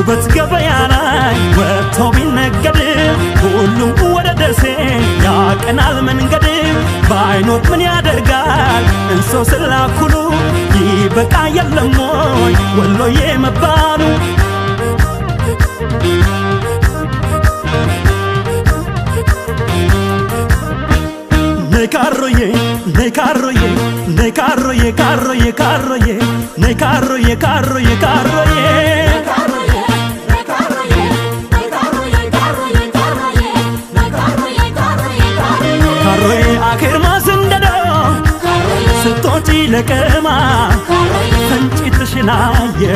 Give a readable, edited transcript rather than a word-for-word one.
ውበት ገበያ ላይ ወጥቶ ቢነገድ ሁሉም ወደ ደሴ ያቀናል መንገድ ባይኖት ምን ያደርጋል እንሶ ስላኩሉ ይበቃ የለም ወይ ወሎዬ መባሉ Nekaroye, nekaroye, nekaroye, karoye, karoye, nekaroye, karoye, karoye. Karoye akhir masendado, setoci lekema, pencit shinaye.